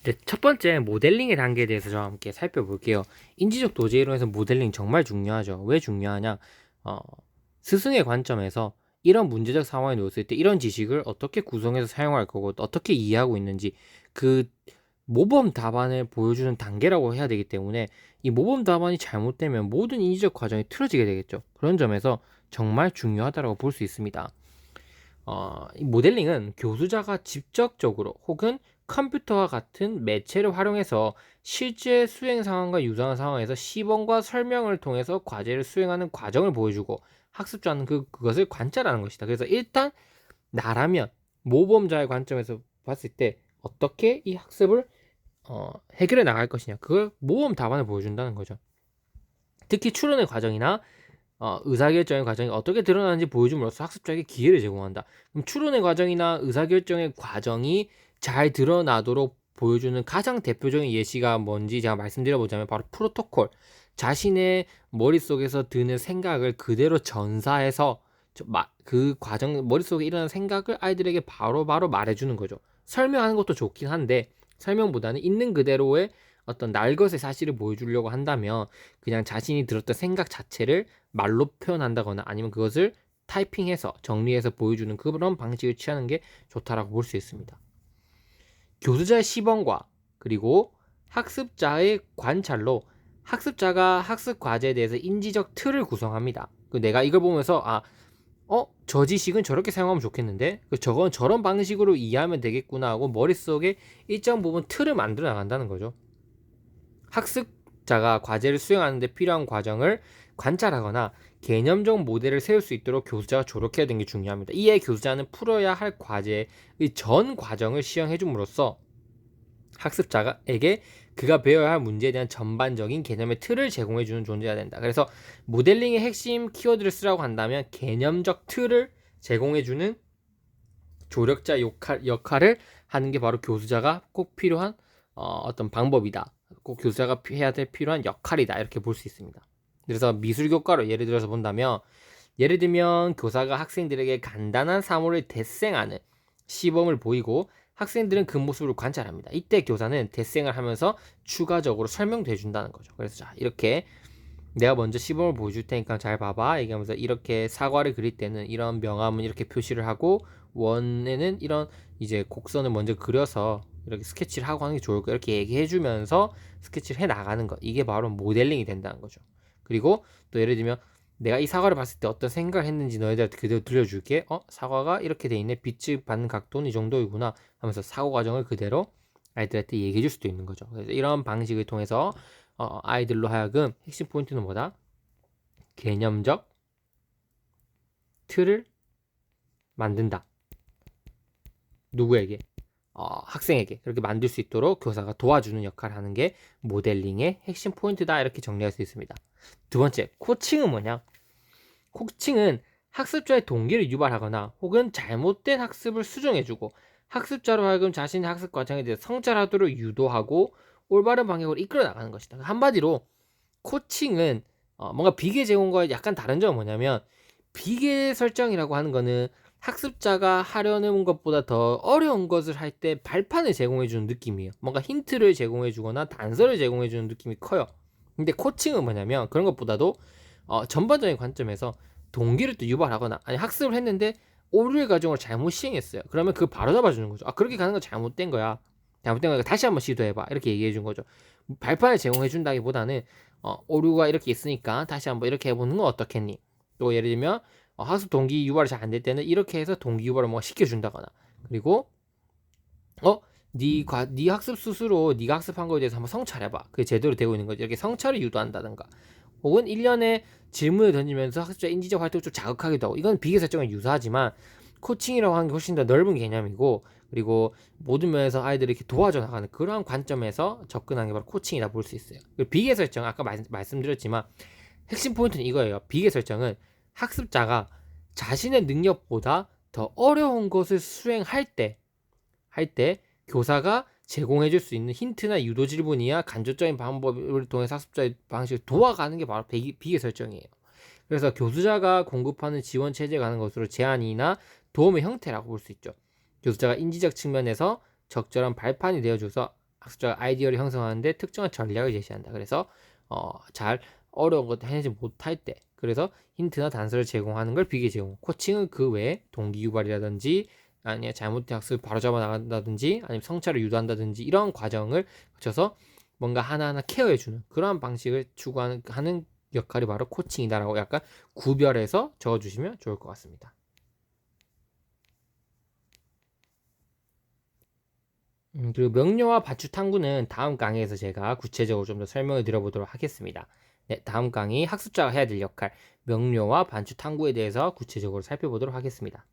네, 첫 번째 모델링의 단계에 대해서 저와 함께 살펴볼게요. 인지적 도제 이론에서 모델링 정말 중요하죠. 왜 중요하냐? 어, 스승의 관점에서 이런 문제적 상황에 놓였을 때 이런 지식을 어떻게 구성해서 사용할 거고 어떻게 이해하고 있는지 그 모범 답안을 보여주는 단계라고 해야 되기 때문에 이 모범 답안이 잘못되면 모든 인지적 과정이 틀어지게 되겠죠. 그런 점에서 정말 중요하다고 볼 수 있습니다. 이 모델링은 교수자가 직접적으로 혹은 컴퓨터와 같은 매체를 활용해서 실제 수행 상황과 유사한 상황에서 시범과 설명을 통해서 과제를 수행하는 과정을 보여주고 학습자는 그것을 관찰하는 것이다. 그래서 일단 나라면 모범자의 관점에서 봤을 때 어떻게 이 학습을 해결해 나갈 것이냐, 그걸 모범 답안을 보여준다는 거죠. 특히 추론의 과정이나 의사결정의 과정이 어떻게 드러나는지 보여줌으로써 학습자에게 기회를 제공한다. 그럼 추론의 과정이나 의사결정의 과정이 잘 드러나도록 보여주는 가장 대표적인 예시가 뭔지 제가 말씀드려보자면 바로 프로토콜. 자신의 머릿속에서 드는 생각을 그대로 전사해서 그 과정, 머릿속에 일어나는 생각을 아이들에게 바로바로 말해주는 거죠. 설명하는 것도 좋긴 한데 설명보다는 있는 그대로의 어떤 날 것의 사실을 보여주려고 한다면 그냥 자신이 들었던 생각 자체를 말로 표현한다거나 아니면 그것을 타이핑해서 정리해서 보여주는 그런 방식을 취하는 게 좋다라고 볼 수 있습니다. 교수자의 시범과 그리고 학습자의 관찰로 학습자가 학습 과제에 대해서 인지적 틀을 구성합니다. 내가 이걸 보면서 저 지식은 저렇게 사용하면 좋겠는데 저건 저런 방식으로 이해하면 되겠구나 하고 머릿속에 일정 부분 틀을 만들어 나간다는 거죠. 학습자가 과제를 수행하는 데 필요한 과정을 관찰하거나 개념적 모델을 세울 수 있도록 교수자가 조력해야 되는 게 중요합니다. 이에 교수자는 풀어야 할 과제의 전 과정을 시행해 줌으로써 학습자에게 그가 배워야 할 문제에 대한 전반적인 개념의 틀을 제공해 주는 존재가 된다. 그래서 모델링의 핵심 키워드를 쓰라고 한다면 개념적 틀을 제공해 주는 조력자 역할을 하는 게 바로 교수자가 꼭 필요한 어떤 방법이다. 꼭 교수자가 해야 될 필요한 역할이다. 이렇게 볼 수 있습니다. 그래서 미술교과로 예를 들어서 본다면 예를 들면 교사가 학생들에게 간단한 사물을 데생하는 시범을 보이고 학생들은 그 모습을 관찰합니다. 이때 교사는 데생을 하면서 추가적으로 설명도 해준다는 거죠. 그래서 자, 이렇게 내가 먼저 시범을 보여줄 테니까 잘 봐봐 얘기하면서 이렇게 사과를 그릴 때는 이런 명암은 이렇게 표시를 하고 원에는 이런 이제 곡선을 먼저 그려서 이렇게 스케치를 하고 하는 게 좋을 거야 이렇게 얘기해 주면서 스케치를 해 나가는 것, 이게 바로 모델링이 된다는 거죠. 그리고 또 예를 들면 내가 이 사과를 봤을 때 어떤 생각을 했는지 너희들한테 그대로 들려줄게. 사과가 이렇게 돼 있네, 빛을 받는 각도는 이 정도이구나 하면서 사고 과정을 그대로 아이들한테 얘기해 줄 수도 있는 거죠. 그래서 이런 방식을 통해서 아이들로 하여금 핵심 포인트는 뭐다? 개념적 틀을 만든다. 누구에게? 학생에게 그렇게 만들 수 있도록 교사가 도와주는 역할을 하는 게 모델링의 핵심 포인트다. 이렇게 정리할 수 있습니다. 두 번째, 코칭은 뭐냐? 코칭은 학습자의 동기를 유발하거나 혹은 잘못된 학습을 수정해주고 학습자로 하여금 자신의 학습 과정에 대해 성찰하도록 유도하고 올바른 방향으로 이끌어 나가는 것이다. 한마디로 코칭은 뭔가 비계 제공과 약간 다른 점은 뭐냐면, 비계 설정이라고 하는 거는 학습자가 하려는 것보다 더 어려운 것을 할 때 발판을 제공해 주는 느낌이에요. 뭔가 힌트를 제공해 주거나 단서를 제공해 주는 느낌이 커요. 근데 코칭은 뭐냐면 그런 것보다도 전반적인 관점에서 동기를 또 유발하거나 아니 학습을 했는데 오류의 과정을 잘못 시행했어요. 그러면 그걸 바로 잡아주는 거죠. 그렇게 가는 건 잘못된 거야. 잘못된 거니까 다시 한번 시도해봐. 이렇게 얘기해 준 거죠. 발판을 제공해 준다기보다는 오류가 이렇게 있으니까 다시 한번 이렇게 해보는 건 어떻겠니? 또 예를 들면 학습 동기 유발이 잘 안 될 때는 이렇게 해서 동기 유발을 뭐 시켜준다거나, 그리고 네 학습 스스로 네가 학습한 거에 대해서 한번 성찰해봐. 그게 제대로 되고 있는 거지. 이렇게 성찰을 유도한다든가, 혹은 1년에 질문을 던지면서 학습자 인지적 활동을 좀 자극하기도 하고, 이건 비교 설정은 유사하지만 코칭이라고 하는 게 훨씬 더 넓은 개념이고, 그리고 모든 면에서 아이들을 이렇게 도와줘 나가는 그러한 관점에서 접근하는 게 바로 코칭이다 볼 수 있어요. 비계 설정, 아까 말씀드렸지만 핵심 포인트는 이거예요. 비계 설정은 학습자가 자신의 능력보다 더 어려운 것을 수행할 때 교사가 제공해 줄 수 있는 힌트나 유도 질문이야 간접적인 방법을 통해서 학습자의 방식을 도와가는 게 바로 비계 설정이에요. 그래서 교수자가 공급하는 지원 체제가 하는 것으로 제안이나 도움의 형태라고 볼 수 있죠. 교수자가 인지적 측면에서 적절한 발판이 되어줘서 학습자가 아이디어를 형성하는데 특정한 전략을 제시한다. 그래서 잘 어려운 것도 해내지 못할 때, 그래서 힌트나 단서를 제공하는 걸 비교 제공. 코칭은 그 외에 동기 유발이라든지 아니면 잘못된 학습을 바로잡아 나간다든지 아니면 성찰을 유도한다든지 이런 과정을 거쳐서 뭔가 하나하나 케어해주는 그러한 방식을 추구하는 하는 역할이 바로 코칭이다라고 약간 구별해서 적어주시면 좋을 것 같습니다. 그리고 명료와 바추 탐구는 다음 강의에서 제가 구체적으로 좀 더 설명을 드려보도록 하겠습니다. 네, 다음 강의 학습자가 해야 될 역할, 명료와 반추 탐구에 대해서 구체적으로 살펴보도록 하겠습니다.